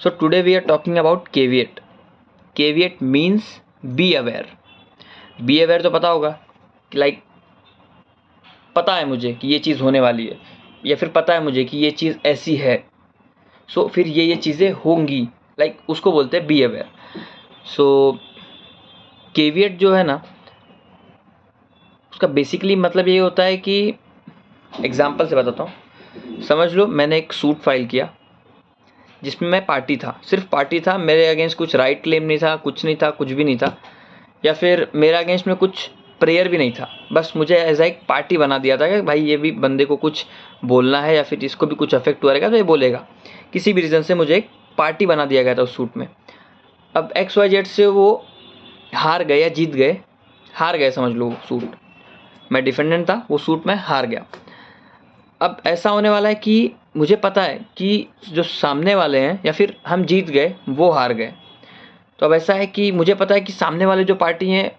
So today we are talking about caveat. Caveat means be aware. Be aware तो पता होगा कि like पता है मुझे कि ये चीज़ होने वाली है, या फिर पता है मुझे कि ये चीज़ ऐसी है, सो फिर ये चीज़ें होंगी, लाइक उसको बोलते हैं बी अवेयर. सो केविएट जो है ना, उसका बेसिकली मतलब ये होता है कि एग्जाम्पल से बताता हूँ. समझ लो मैंने एक सूट फाइल किया जिसमें मैं पार्टी था, सिर्फ पार्टी था, मेरे अगेंस्ट कुछ राइट क्लेम नहीं था, कुछ नहीं था, कुछ भी नहीं था, या फिर मेरे अगेंस्ट में कुछ प्रेयर भी नहीं था. बस मुझे एज एक पार्टी बना दिया था कि भाई ये भी बंदे को कुछ बोलना है या फिर इसको भी कुछ अफेक्ट हुआ रहेगा तो ये बोलेगा. किसी भी रीज़न से मुझे एक पार्टी बना दिया गया था उस सूट में. अब XYZ से वो हार गए या जीत गए, हार गए समझ लो. सूट मैं डिफेंडेंट था, वो सूट में हार गया. अब ऐसा होने वाला है कि मुझे पता है कि जो सामने वाले हैं या फिर हम जीत गए वो हार गए. तो अब ऐसा है कि मुझे पता है कि सामने वाले जो पार्टी हैं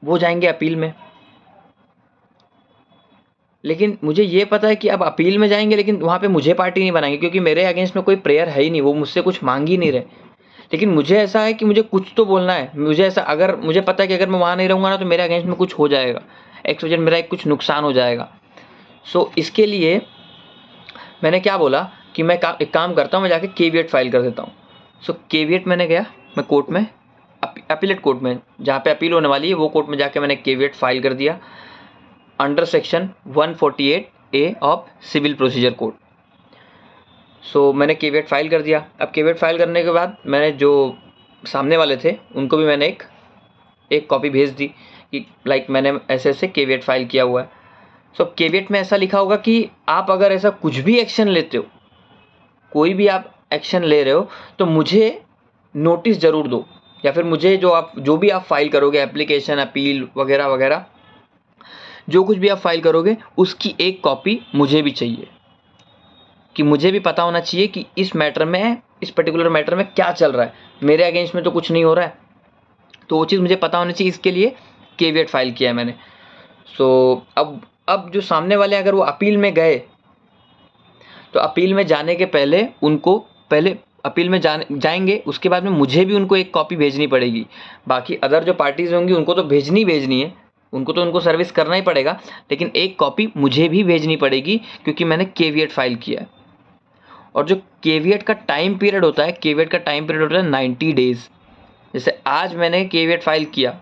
वो जाएंगे अपील में, लेकिन मुझे ये पता है कि अब अपील में जाएंगे लेकिन वहाँ पे मुझे पार्टी नहीं बनाएंगे क्योंकि मेरे अगेंस्ट में कोई प्रेयर है ही नहीं, वो मुझसे कुछ मांग ही नहीं रहे. लेकिन मुझे ऐसा है कि मुझे कुछ तो बोलना है. मुझे ऐसा, अगर मुझे पता है कि अगर मैं वहाँ नहीं रहूँगा ना तो मेरे अगेंस्ट में कुछ हो जाएगा, एक वजह मेरा एक कुछ नुकसान हो जाएगा. सो इसके लिए मैंने क्या बोला कि मैं एक काम करता हूँ, मैं जाके केविएट फाइल कर देता हूँ. सो केविएट मैंने गया, मैं कोर्ट में, अपीलेट कोर्ट में जहाँ पे अपील होने वाली है वो कोर्ट में जाके मैंने केविएट फाइल कर दिया under section 148A of civil procedure code. So मैंने केविएट फाइल कर दिया. अब केविएट फाइल करने के बाद मैंने जो सामने वाले थे उनको भी मैंने एक कॉपी भेज दी कि लाइक मैंने ऐसे ऐसे केविएट फाइल किया हुआ है. सो केविएट में ऐसा लिखा होगा कि आप अगर ऐसा कुछ भी एक्शन लेते हो, कोई भी आप एक्शन ले रहे हो तो मुझे नोटिस ज़रूर दो, या फिर मुझे जो भी आप फाइल करोगे, एप्लीकेशन, अपील वगैरह वगैरह, जो कुछ भी आप फाइल करोगे उसकी एक कॉपी मुझे भी चाहिए, कि मुझे भी पता होना चाहिए कि इस मैटर में, इस पर्टिकुलर मैटर में क्या चल रहा है. मेरे अगेंस्ट में तो कुछ नहीं हो रहा है, तो वो चीज़ मुझे पता होनी चाहिए. इसके लिए केविएट फाइल किया है मैंने. सो अब जो सामने वाले अगर वो अपील में गए तो अपील में जाने के पहले उनको पहले अपील में जाएंगे, उसके बाद में मुझे भी उनको एक कॉपी भेजनी पड़ेगी. बाकी अदर जो पार्टीज़ होंगी उनको तो भेजनी है, उनको तो उनको सर्विस करना ही पड़ेगा, लेकिन एक कॉपी मुझे भी भेजनी पड़ेगी क्योंकि मैंने केविएट फाइल किया है. और जो केविएट का टाइम पीरियड होता है, केविएट का टाइम पीरियड होता है 90 डेज़. जैसे आज मैंने केविएट फाइल किया,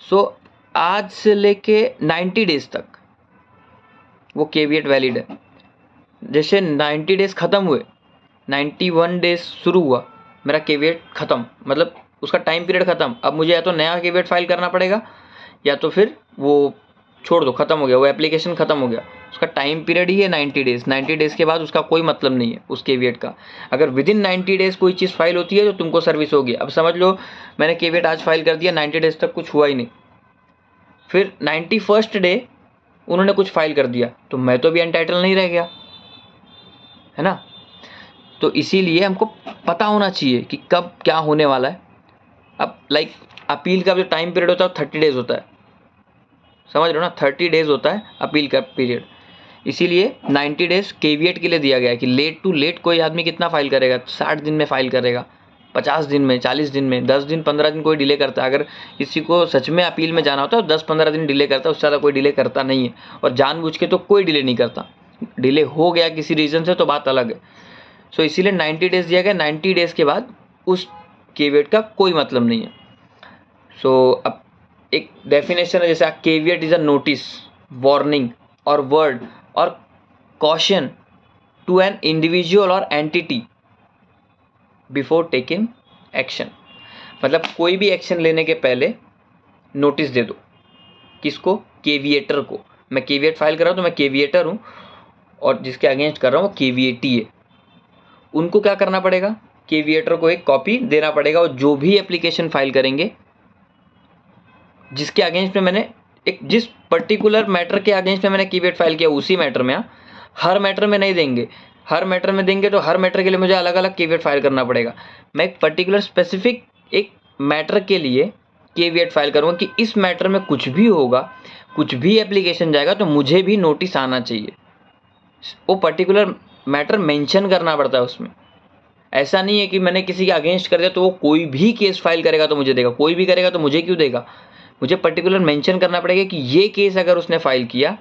सो आज से लेके 90 डेज़ तक वो केविएट वैलिड है. जैसे 90 डेज़ ख़त्म हुए, 91 डेज़ शुरू हुआ, मेरा केविएट ख़त्म, मतलब उसका टाइम पीरियड ख़त्म. अब मुझे या तो नया केविएट फाइल करना पड़ेगा या तो फिर वो छोड़ दो, ख़त्म हो गया, वो एप्लीकेशन ख़त्म हो गया. उसका टाइम पीरियड ही है 90 डेज़. 90 डेज़ के बाद उसका कोई मतलब नहीं है उस केविएट का. अगर विदिन 90 डेज़ कोई चीज़ फाइल होती है तो तुमको सर्विस होगी. अब समझ लो मैंने केविएट आज फाइल कर दिया, 90 डेज़ तक कुछ हुआ ही नहीं, फिर 91st डे उन्होंने कुछ फाइल कर दिया, तो मैं तो भी एंटाइटल नहीं रह गया, है ना. तो इसीलिए हमको पता होना चाहिए कि कब क्या होने वाला है. अब लाइक अपील का जो टाइम पीरियड होता है वो 30 डेज़ होता है, समझ रहे हो ना, 30 डेज़ होता है अपील का पीरियड. इसीलिए 90 डेज़ केविएट के लिए दिया गया है कि लेट टू लेट कोई आदमी कितना फाइल करेगा, 60 दिन में फाइल करेगा, 50 दिन में, 40 दिन में, 10 दिन, 15 दिन कोई डिले करता है. अगर किसी को सच में अपील में जाना होता है तो 10-15 दिन डिले करता है, उससे ज़्यादा कोई डिले करता नहीं है. और जानबूझ के तो कोई डिले नहीं करता. डिले हो गया किसी रीज़न से तो बात अलग है. सो इसीलिए 90 डेज़ दिया गया. 90 डेज़ के बाद उस केविएट का कोई मतलब नहीं है. सो अब एक डेफिनेशन है, जैसे caveat is a notice, warning और वर्ड और कॉशन टू एन इंडिविजुअल और एंटिटी बिफोर टेकिंग एक्शन. मतलब कोई भी एक्शन लेने के पहले नोटिस दे दो. किसको? केविएटर को. मैं केविएट फाइल कर रहा हूँ तो मैं केविएटर हूँ, और जिसके अगेंस्ट कर रहा हूँ वो केविएटी है. उनको क्या करना पड़ेगा? केविएटर को एक कॉपी देना पड़ेगा, और जो भी एप्लीकेशन फाइल करेंगे जिसके अगेंस्ट में मैंने जिस पर्टिकुलर मैटर के अगेंस्ट में मैंने केविएट फाइल किया उसी मैटर में, हर मैटर में नहीं देंगे. हर मैटर में देंगे तो हर मैटर के लिए मुझे अलग अलग केविएट फाइल करना पड़ेगा. मैं एक पर्टिकुलर स्पेसिफिक एक मैटर के लिए केविएट फाइल करूँगा कि इस मैटर में कुछ भी होगा, कुछ भी एप्लीकेशन जाएगा तो मुझे भी नोटिस आना चाहिए. वो पर्टिकुलर मैटर मेंशन करना पड़ता है उसमें. ऐसा नहीं है कि मैंने किसी के अगेंस्ट कर दिया तो वो कोई भी केस फाइल करेगा तो मुझे देगा, कोई भी करेगा तो मुझे क्यों देगा। मुझे पर्टिकुलर मेंशन करना पड़ेगा कि ये केस अगर उसने फाइल किया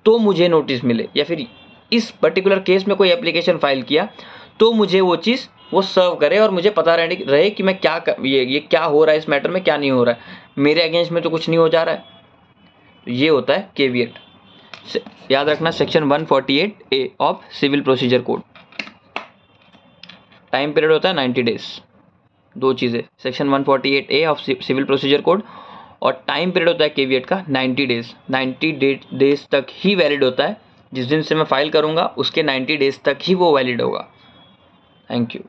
तो मुझे नोटिस मिले, या फिर इस पर्टिकुलर केस में कोई एप्लीकेशन फाइल किया तो मुझे वो चीज़ वो सर्व करे और मुझे पता रहे कि मैं क्या ये क्या हो रहा है इस मैटर में, क्या नहीं हो रहा है, मेरे अगेंस्ट में तो कुछ नहीं हो जा रहा है। तो ये होता है केविएट। याद रखना section 148A of civil procedure code. Time period होता है 90 डेज। दो चीज़ें, section 148A of civil procedure code और टाइम पीरियड होता है केविएट का 90 डेज। 90 डेज तक ही वैलिड होता है, जिस दिन से मैं फाइल करूँगा उसके 90 डेज तक ही वो वैलिड होगा। Thank you.